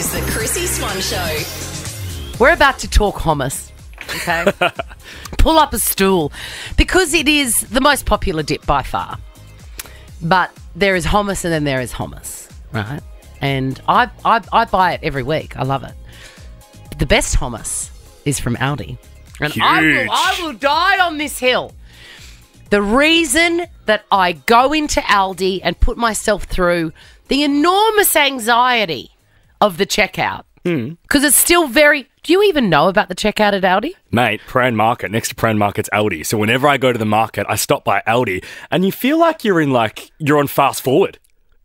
is the Chrissie Swan Show. We're about to talk hummus, okay? Pull up a stool because it is the most popular dip by far. But there is hummus and then there is hummus, right? And I buy it every week. I love it. But the best hummus is from Aldi. And I will die on this hill. The reason that I go into Aldi and put myself through the enormous anxiety of the checkout, because it's still very... Do you even know about the checkout at Aldi? Mate, Prahran Market, next to Prahran Market's Aldi. So whenever I go to the market, I stop by Aldi and you feel like you're on fast forward.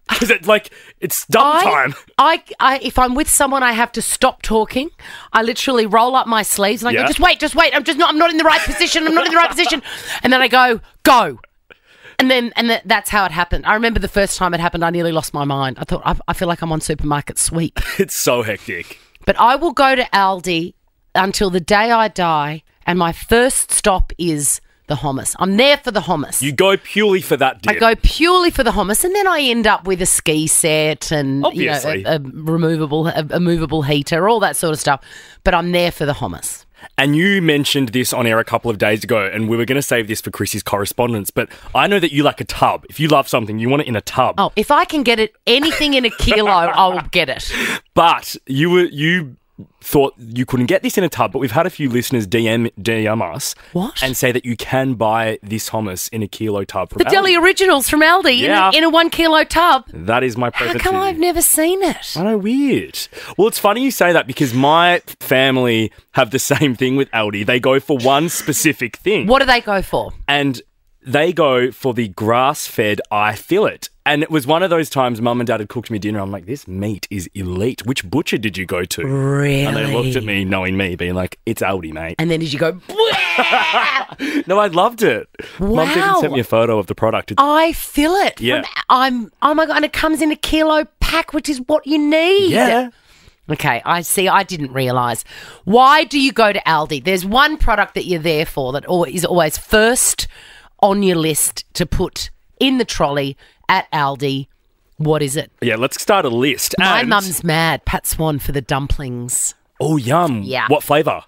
Because it's double time. If I'm with someone, I have to stop talking. I literally roll up my sleeves and I go, just wait. I'm not in the right position. I'm not in the right position. And then I go. And that's how it happened. I remember the first time it happened, I nearly lost my mind. I thought, I feel like I'm on supermarket sweep. It's so hectic. But I will go to Aldi until the day I die, and my first stop is the hummus. I'm there for the hummus. You go purely for that dip. I go purely for the hummus, and then I end up with a ski set and Obviously. a movable heater, all that sort of stuff. But I'm there for the hummus. And you mentioned this on air a couple of days ago, and we were going to save this for Chrissy's correspondence, but I know that you like a tub. If you love something, you want it in a tub. Oh, if I can get anything in a kilo, I will get it. But you thought you couldn't get this in a tub, but we've had a few listeners DM us and say that you can buy this hummus in a kilo tub from The Aldi. Deli Originals from Aldi in a 1 kilo tub. That is my present. How come I've never seen it? I know, weird. Well, it's funny you say that because my family have the same thing with Aldi. They go for one specific thing. What do they go for? And they go for the grass-fed eye fillet. And it was one of those times Mum and Dad had cooked me dinner. I'm like, this meat is elite. Which butcher did you go to? Really? And they looked at me, knowing me, being like, it's Aldi, mate. And then did you go, No, I loved it. Wow. Mum even sent me a photo of the product. I feel it. Yeah. Oh my God, and it comes in a kilo pack, which is what you need. Yeah. Okay, I see. I didn't realise. Why do you go to Aldi? There's one product that you're there for that is always first on your list to put in the trolley at Aldi. What is it? Yeah, let's start a list. My mum's mad. Pat Swan for the dumplings. Oh, yum. Yeah. What flavour?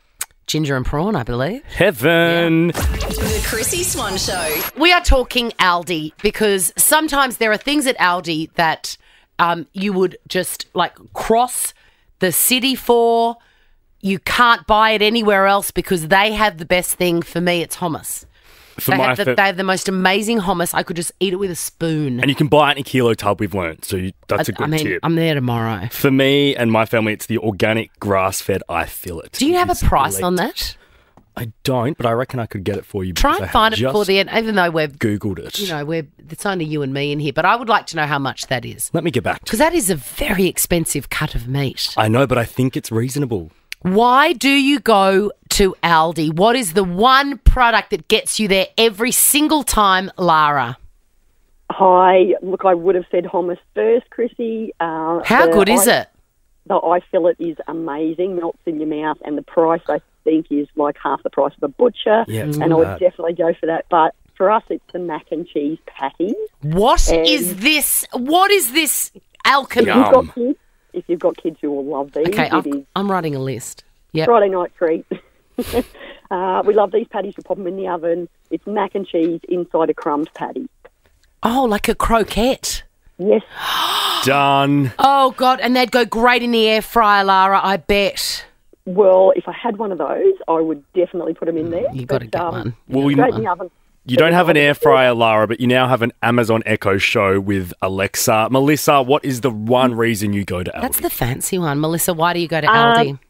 Ginger and prawn, I believe. Heaven. The Chrissie Swan Show. We are talking Aldi because sometimes there are things at Aldi that you would just cross the city for. You can't buy it anywhere else because they have the best thing. For me, it's hummus. They have the most amazing hummus. I could just eat it with a spoon. And you can buy it in a kilo tub, we've learned. So that's a good tip. I'm there tomorrow. For me and my family, it's the organic grass-fed eye fillet. Do you have a price on that? I don't, but I reckon I could get it for you. Try and find it before the end, even though we've Googled it. It's only you and me in here. But I would like to know how much that is. Let me get back to because that is a very expensive cut of meat. I know, but I think it's reasonable. Why do you go to Aldi? What is the one product that gets you there every single time, Lara? Hi. Look, I would have said hummus first, Chrissy. How good is it? The eye fillet is amazing, melts in your mouth, and the price, I think, is like half the price of a butcher. Yeah, and I would definitely go for that. But for us, it's the mac and cheese patty. What is this? What is this alchemy? If you've got kids, you will love these. Okay, I'm writing a list. Yep. Friday night treat. We love these patties. We pop them in the oven. It's mac and cheese inside a crumbed patty. Oh, like a croquette. Yes. Done. Oh, God, and they'd go great in the air fryer, Lara, I bet. Well, if I had one of those, I would definitely put them in there. You've got to get one. Well, Straight in the oven. You don't have an air fryer, Lara, but you now have an Amazon Echo Show with Alexa. Melissa, what is the one reason you go to Aldi? That's the fancy one. Melissa, why do you go to Aldi?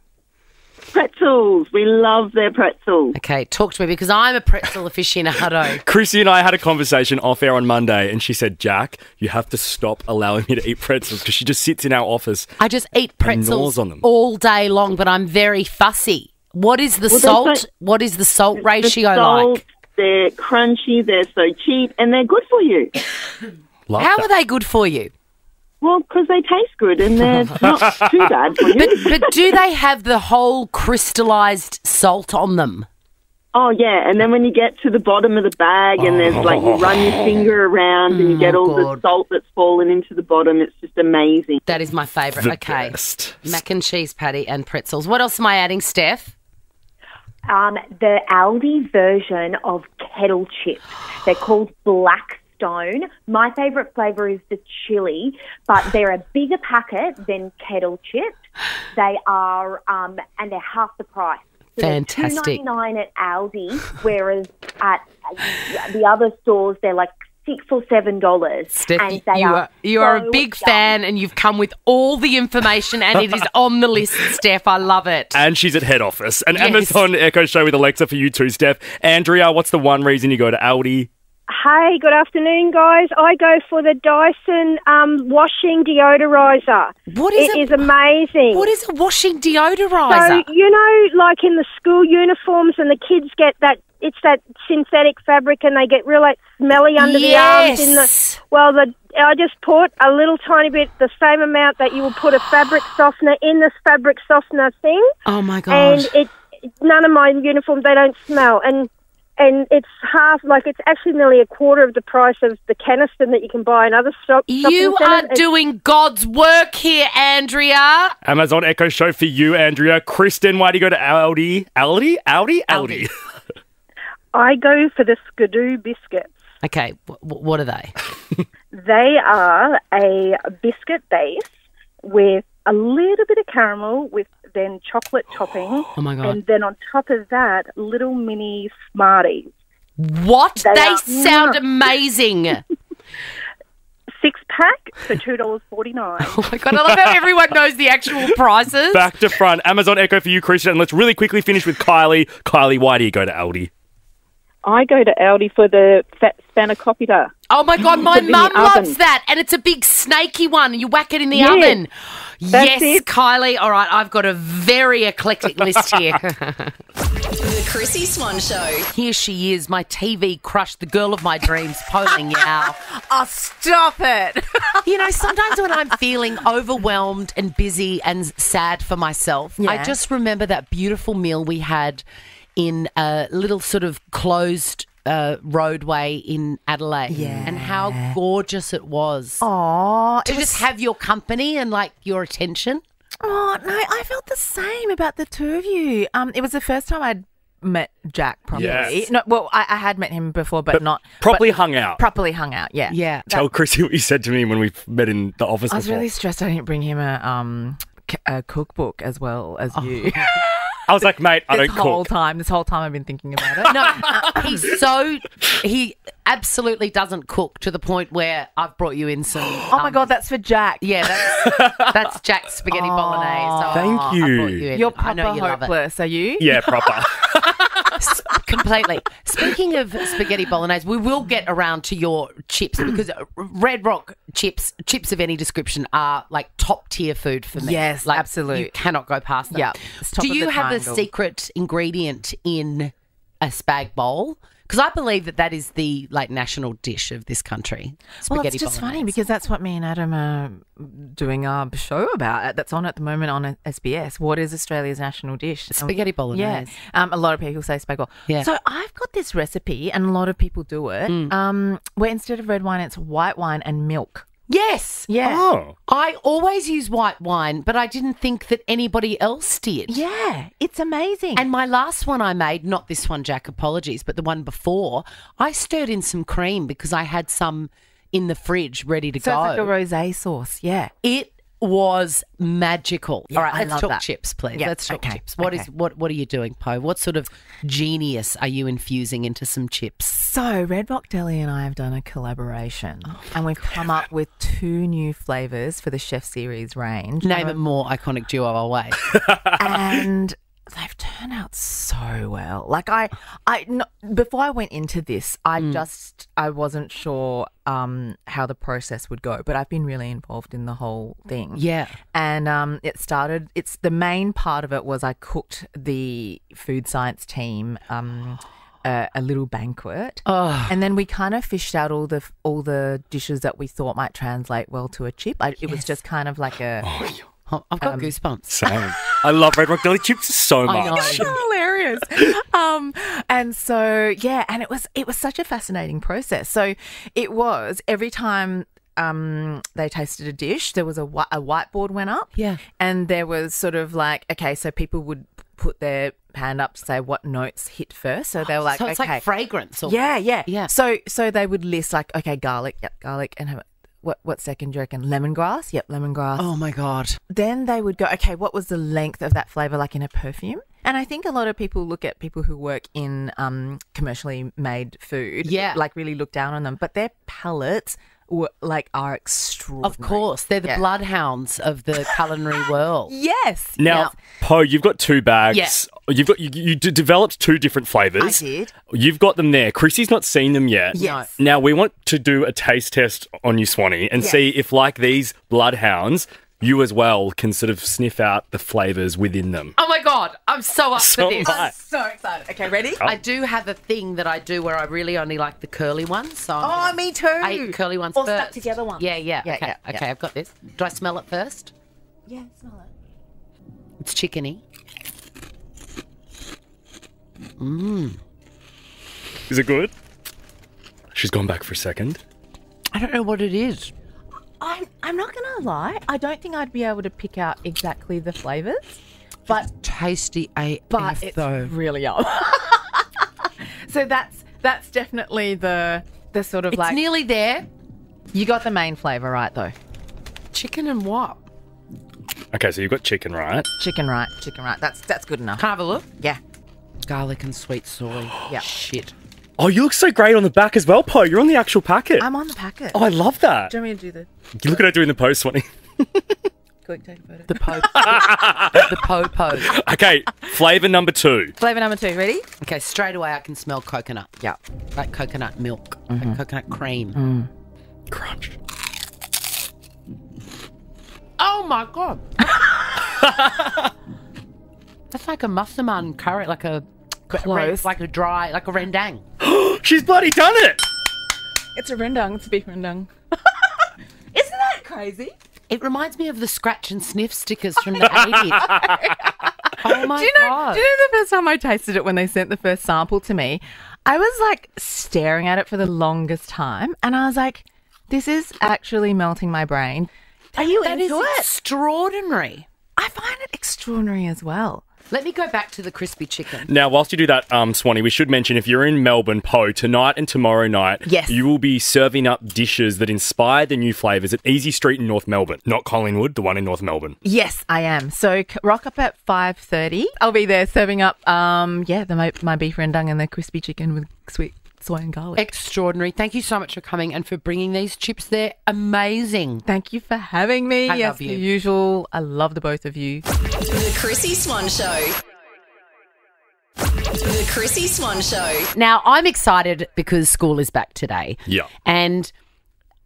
Pretzels. We love their pretzels. Okay, talk to me because I'm a pretzel aficionado. Chrissy and I had a conversation off air on Monday and she said, Jack, you have to stop allowing me to eat pretzels because she just sits in our office. I just eat pretzels on them all day long, but I'm very fussy. What is the salt? What is the salt ratio like? They're crunchy, they're so cheap, and they're good for you. How are they good for you? Well, because they taste good and they're not too bad for you. But do they have the whole crystallised salt on them? Oh, yeah. And then when you get to the bottom of the bag and there's like you run your finger around and you get all the salt that's fallen into the bottom, it's just amazing. That is my favourite. Okay. Best. Mac and cheese patty and pretzels. What else am I adding, Steph? The Aldi version of kettle chips. They're called Blackstone. My favourite flavour is the chili, but they're a bigger packet than kettle chips. They are, and they're half the price. So Fantastic. $2.99 at Aldi, whereas at the other stores they're like $6 or $7. Steph, and they you are so a big yummy. fan and you've come with all the information and it is on the list, Steph. I love it. And she's at head office. An Yes. Amazon Echo Show with Alexa for you too, Steph. Andrea, what's the one reason you go to Aldi? Hey, good afternoon, guys. I go for the Dyson washing deodorizer. What is it? It is amazing. What is a washing deodorizer? So, you know, like in the school uniforms and the kids get that, it's that synthetic fabric and they get real like smelly under the arms. I just put a little tiny bit, the same amount that you will put a fabric softener in this fabric softener thing. Oh, my gosh. And none of my uniforms, they don't smell. And it's half, like it's actually nearly a quarter of the price of the canister that you can buy in other shopping You centres. are doing God's work here, Andrea. Amazon Echo Show for you, Andrea. Kristen, why do you go to Aldi? Aldi. I go for the Skidoo biscuits. Okay, what are they? They are a biscuit base with a little bit of caramel with then chocolate topping. Oh, my God. And then on top of that, little mini Smarties. What? They are- sound amazing. 6-pack for $2.49. Oh, my God. I love how everyone knows the actual prices. Back to front. Amazon Echo for you, Kristen. And let's really quickly finish with Kylie. Kylie, why do you go to Aldi? I go to Aldi for the fat spanakopita. Oh, my God. My in the mum loves oven. that. And it's a big snaky one. You whack it in the Yeah, oven. that's Yes, it. Kylie. All right, I've got a very eclectic list here. The Chrissie Swan Show. Here she is, my TV crush, the girl of my dreams, Pauline Yao. Oh, stop it. You know, sometimes when I'm feeling overwhelmed and busy and sad for myself, I Yeah. just remember that beautiful meal we had in a little sort of closed roadway in Adelaide. Yeah. And how gorgeous it was. Oh, to just have your company and like your attention. Oh, no, I felt the same about the two of you. It was the first time I'd met Jack properly. Yes. No, well, I had met him before, but not Properly but hung out. Properly hung out, yeah. Yeah. Tell Chrissy what you said to me when we met in the office I was before. really stressed I didn't bring him a cookbook as well as you. I was like, mate, I This don't whole cook. time I've been thinking about it. No, he absolutely doesn't cook to the point where I've brought you in some. Oh my God, that's for Jack. Yeah, that's Jack's spaghetti bolognese. So Thank I brought you. in. You're I know proper you love it. hopeless, are you? Yeah, proper. Completely. Speaking of spaghetti bolognese, we will get around to your chips because Red Rock chips of any description are like top tier food for me. Yes, like, absolutely. You cannot go past them. Yeah, it's top Do of you the have triangle. a secret ingredient in a spag bowl? Because I believe that is the like national dish of this country. Well, Spaghetti it's just funny bolognese. because that's what me and Adam are doing our show about. That's on at the moment on SBS. What is Australia's national dish? Spaghetti bolognese. Yeah. A lot of people say spag bowl. Yeah. So I've got this recipe, and a lot of people do it, where instead of red wine, it's white wine and milk. Yes. Yeah. Oh. I always use white wine, but I didn't think that anybody else did. Yeah. It's amazing. And my last one I made, not this one, Jack, apologies, but the one before, I stirred in some cream because I had some in the fridge ready to so go. it's like a rosé sauce. Yeah. It was magical. Yeah, All right, I let's love talk that. chips, please. Yeah, Let's talk okay, chips. What okay. are you doing, Poe? What sort of genius are you infusing into some chips? So Red Rock Deli and I have done a collaboration, and we've come up with 2 new flavours for the Chef Series range. Name a more iconic duo away. And they've turned out so well. Like before I went into this, I wasn't sure how the process would go, but I've been really involved in the whole thing. Yeah. And it's the main part of it was I cooked the food science team a little banquet, and then we kind of fished out all the dishes that we thought might translate well to a chip. It was just kind of like a. Oh, I've got goosebumps. Same. I love Red Rock Deli chips so much. I know. Hilarious. gross. And so, yeah, and it was such a fascinating process. So it was every time they tasted a dish, there was a whiteboard went up. Yeah. And there was sort of like, okay, so people would put their hand up to say what notes hit first. So they were like, so it's okay. like fragrance. Or... Yeah. So they would list like, okay, garlic, yep, garlic, and have what second do you reckon? Lemongrass? Yep, lemongrass. Oh, my God. Then they would go, okay, what was the length of that flavour like in a perfume? And I think a lot of people look at people who work in commercially made food, like really look down on them, but their palates are extraordinary. Of course. They're the bloodhounds of the culinary world. Yes. Now, Poe, you've got 2 bags. Yeah. You've got you developed 2 different flavours. I did. You've got them there. Chrissy's not seen them yet. Yes. Now, we want to do a taste test on you, Swanee, and see if, like these bloodhounds, you as well can sort of sniff out the flavours within them. Oh, my God. I'm so up for this. am I. So excited. Okay, ready? I do have a thing that I do where I really only like the curly ones. So I'm me too. 8 curly ones All first. stuck together ones. Yeah. Yeah, Okay, yeah. okay, I've got this. Do I smell it first? Yeah, smell it. It's chickeny. Is it good? She's gone back for a second. I don't know what it is. I'm not going to lie. I don't think I'd be able to pick out exactly the flavours, but Tasty AF, it's though. really yum. So that's definitely the sort of It's like nearly there. you got the main flavour right though. Chicken and what? Okay, so you've got chicken, right? Chicken right. That's good enough. Can I have a look? Yeah. Garlic and sweet soy. Yeah. Shit. Oh, you look so great on the back as well, Poe. You're on the actual packet. I'm on the packet. Oh, I love that. Do you want me to do the You look at her doing the pose, Swanee. quick take a photo? The the pose. Okay, flavour number 2. Flavour number 2, ready? Okay, straight away I can smell coconut. Yeah. Like coconut milk, like coconut cream. Crunch. Oh my God. That's like a massaman curry, like a Close. like a dry, like a rendang. She's bloody done it. It's a rendang. It's a beef rendang. Isn't that crazy? It reminds me of the scratch and sniff stickers from the 80s. Oh my God. Do you know the first time I tasted it when they sent the first sample to me? I was like staring at it for the longest time and I was like, this is actually melting my brain. Are you That into is it? extraordinary. I find it extraordinary as well. Let me go back to the crispy chicken. Now, whilst you do that, Swanee, we should mention if you're in Melbourne, Poe, tonight and tomorrow night, Yes. you will be serving up dishes that inspire the new flavours at Easy Street in North Melbourne. Not Collingwood, the one in North Melbourne. Yes, I am. So rock up at 5:30. I'll be there serving up, my beef rendang and the crispy chicken with sweet soy and garlic. Extraordinary. Thank you so much for coming and for bringing these chips. They're amazing. Thank you for having me. I yes, love you. the usual. I love the both of you. The Chrissie Swan Show. The Chrissie Swan Show. Now, I'm excited because school is back today. Yeah. And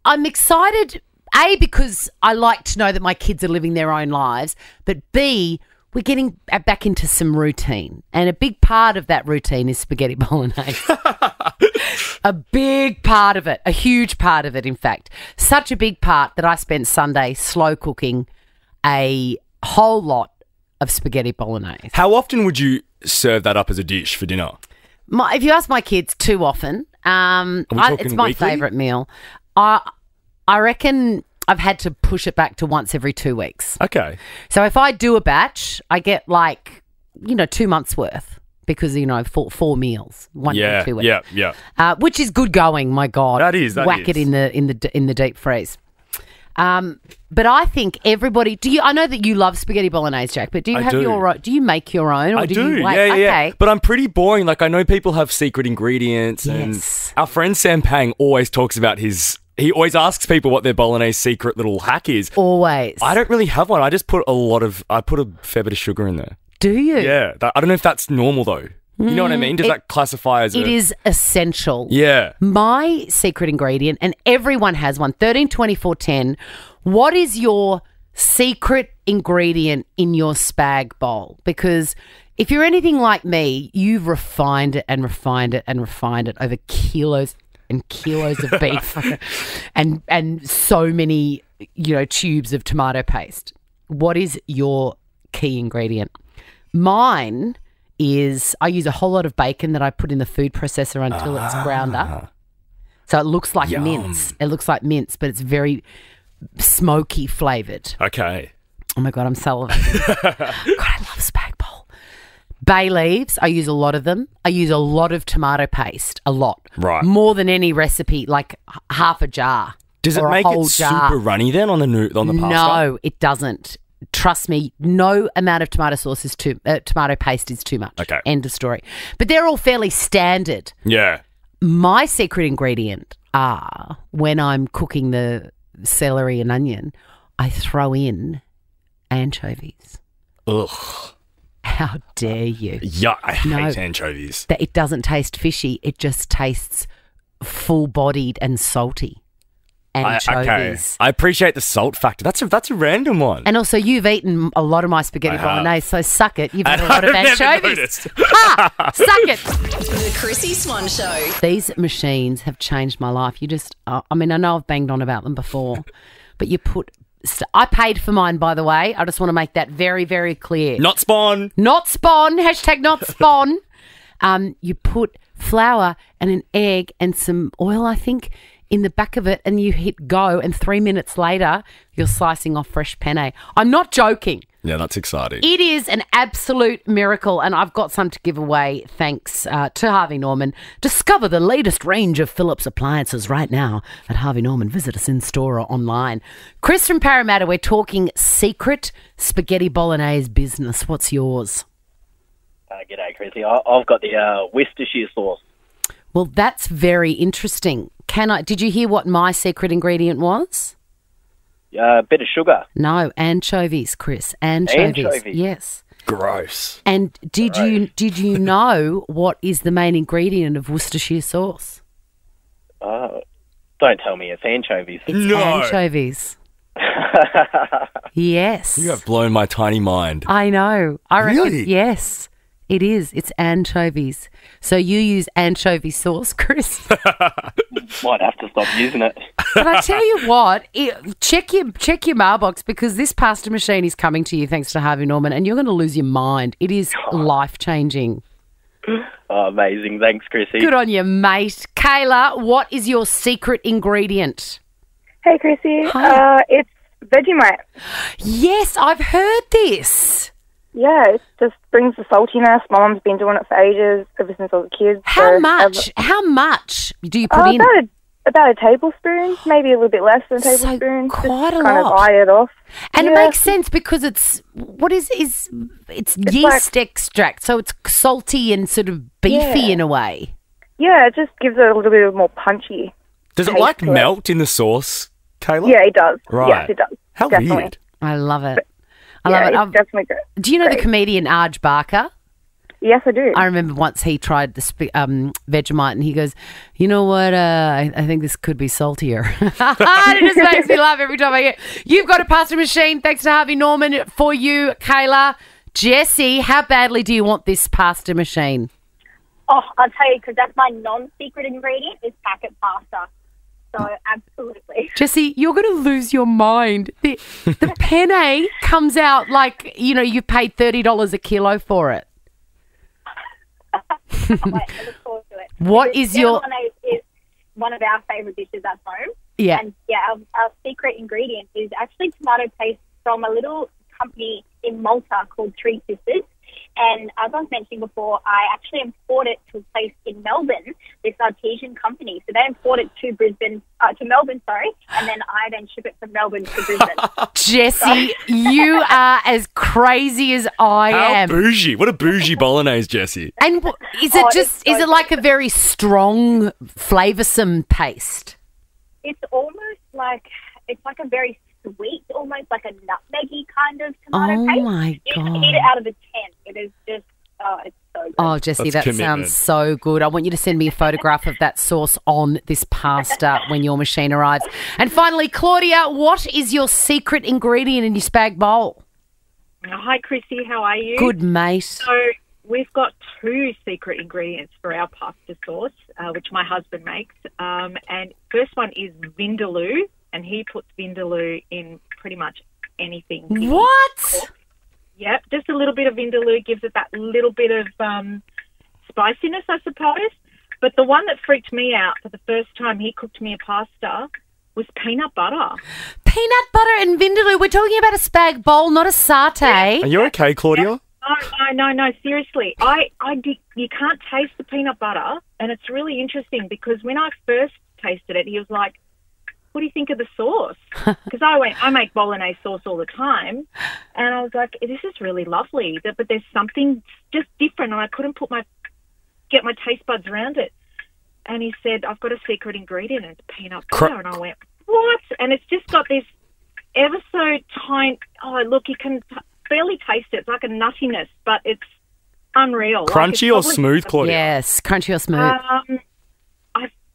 I'm excited, A, because I like to know that my kids are living their own lives, but B, we're getting back into some routine. And a big part of that routine is spaghetti bolognese. A big part of it, a huge part of it, in fact. Such a big part that I spent Sunday slow cooking a whole lot of spaghetti bolognese. How often would you serve that up as a dish for dinner? If you ask my kids, too often. talking It's my weekly? favourite meal. I reckon I've had to push it back to once every 2 weeks. Okay. So if I do a batch, I get 2 months worth because, four meals, one every 2 weeks. Yeah. Which is good going, my God. That is. Whack it in the deep freeze. But I think everybody. I know that you love spaghetti bolognese, Jack. But do you I have do. your own? Do you make your own? Or I do. You wait? Yeah. Okay. But I'm pretty boring. Like, I know people have secret ingredients. Yes. And our friend Sam Pang always talks about he always asks people what their bolognese secret little hack is. Always. I don't really have one. I just put I put a fair bit of sugar in there. Do you? Yeah. I don't know if that's normal though. You know what I mean? Does that classify as It is essential. Yeah. My secret ingredient, and everyone has one, 13, 24, 10. What is your secret ingredient in your spag bowl? Because if you're anything like me, you've refined it and refined it and refined it over kilos and kilos of beef and so many, tubes of tomato paste. What is your key ingredient? Mine is I use a whole lot of bacon that I put in the food processor until it's ground up. So it looks like mince. It looks like mince, but it's very smoky flavoured. Okay. Oh, my God, I'm salivating. God, I love spag bowl. Bay leaves, I use a lot of them. I use a lot of tomato paste, a lot. Right. More than any recipe, like half a jar. Does it or a make whole it jar. super runny then on the pasta? No, it doesn't. Trust me, no amount of tomato paste is too much. Okay. End of story. But they're all fairly standard. Yeah. My secret ingredient are when I'm cooking the celery and onion, I throw in anchovies. Ugh. How dare you? Yeah, I hate anchovies. That it doesn't taste fishy. It just tastes full-bodied and salty. Anchovies. I appreciate the salt factor. That's a random one. And also, you've eaten a lot of my spaghetti bolognese, so suck it. You've had a lot of I've never anchovies. noticed. Ha! Suck it. The Chrissie Swan Show. These machines have changed my life. You just, I know I've banged on about them before, but you put, I paid for mine, by the way. I just want to make that very, very clear. Not spawn. Not spawn. Hashtag not spawn. You put flour and an egg and some oil, I think, in the back of it, and you hit go, and 3 minutes later, you're slicing off fresh penne. I'm not joking. Yeah, that's exciting. It is an absolute miracle, and I've got some to give away thanks to Harvey Norman. Discover the latest range of Philips appliances right now at Harvey Norman. Visit us in store or online. Chris from Parramatta, we're talking secret spaghetti bolognese business. What's yours? G'day, Chrissy. I've got the Worcestershire sauce. Well, that's very interesting. Did you hear what my secret ingredient was? A bit of sugar. No, anchovies, Chris. Anchovies. Yes. Gross. And did you know what is the main ingredient of Worcestershire sauce? Don't tell me it's anchovies. It's anchovies. Yes. You have blown my tiny mind. I know. I reckon, Really? yes. It is. It's anchovies. So you use anchovy sauce, Chris. Might have to stop using it. But I tell you what, check your mailbox, because this pasta machine is coming to you thanks to Harvey Norman, and you're going to lose your mind. It is life-changing. Oh, amazing. Thanks, Chrissy. Good on you, mate. Kayla, what is your secret ingredient? Hey, Chrissy. Hi. It's Vegemite. Yes, I've heard this. Yeah, it just brings the saltiness. My mum's been doing it for ages, ever since I was a kid. How much do you put in? About a tablespoon, maybe a little bit less than a tablespoon. Quite a kind lot. of eye it off. And it makes sense because it's yeast extract, so it's salty and sort of beefy in a way. Yeah, it just gives it a little bit more punchy. Does it taste like to it. melt in the sauce, Kayla? Yeah, it does. Right. Yes, it does. How Definitely. weird. I love it. It's definitely good. Do you know the comedian Arj Barker? Yes, I do. I remember once he tried the Vegemite, and he goes, "You know what? I think this could be saltier." It just makes me laugh every time I hear. You've got a pasta machine, thanks to Harvey Norman, for you, Kayla. Jessie, how badly do you want this pasta machine? Oh, I'll tell you, because that's my non-secret ingredient is packet pasta. So, absolutely. Jessie, you're going to lose your mind. The penne comes out like, you've paid $30 a kilo for it. I look forward to it. What is your... is one of our favourite dishes at home. Yeah. And, our secret ingredient is actually tomato paste from a little company in Malta called Three Sisters. And as I was mentioning before, I actually import it to a place in Melbourne, this artesian company. So they import it to Melbourne, and then I then ship it from Melbourne to Brisbane. Jessie, you are as crazy as I am. How bougie. What a bougie bolognese, Jessie. And is it like a very strong, flavoursome paste? It's almost like, it's like a very sweet, almost like a nutmeggy kind of tomato paste. Oh, my God. You can eat it out of a 10. It is just, it's so good. Oh, Jessie, that sounds so good. I want you to send me a photograph of that sauce on this pasta when your machine arrives. And finally, Claudia, what is your secret ingredient in your spag bowl? Hi, Chrissy. How are you? Good, mate. So we've got 2 secret ingredients for our pasta sauce, which my husband makes. And first one is vindaloo, and he puts vindaloo in pretty much anything. What? Yep, just a little bit of vindaloo gives it that little bit of spiciness, I suppose. But the one that freaked me out for the first time he cooked me a pasta was peanut butter. Peanut butter and vindaloo. We're talking about a spag bowl, not a satay. Are you okay, Claudia? No, seriously. You can't taste the peanut butter, and it's really interesting because when I first tasted it, he was like, what do you think of the sauce? Because I make bolognese sauce all the time, and I was like, this is really lovely, but there's something just different, and I couldn't get my taste buds around it. And he said, I've got a secret ingredient, and it's peanut butter. And I went, what? And it's just got this ever so tiny, look, you can barely taste it. It's like a nuttiness, but it's unreal. Crunchy or smooth, Claudia? Yes, crunchy or smooth. I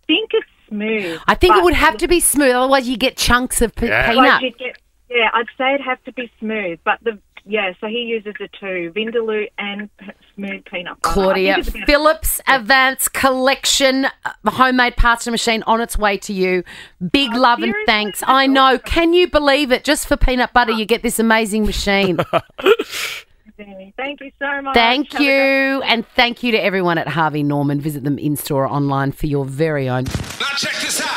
think it's smooth. I think it would have to be smooth, otherwise you get chunks of peanut. I'd say it'd have to be smooth, but so he uses the two, vindaloo and smooth peanut butter. Claudia, Phillips Avance Collection homemade pasta machine on its way to you. Big love and thanks. I know. Can you believe it? Just for peanut butter, you get this amazing machine. Thank you so much. Thank you. And thank you to everyone at Harvey Norman. Visit them in-store or online for your very own. Now check this out.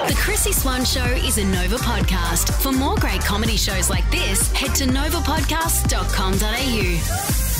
The Chrissie Swan Show is a Nova podcast. For more great comedy shows like this, head to novapodcast.com.au.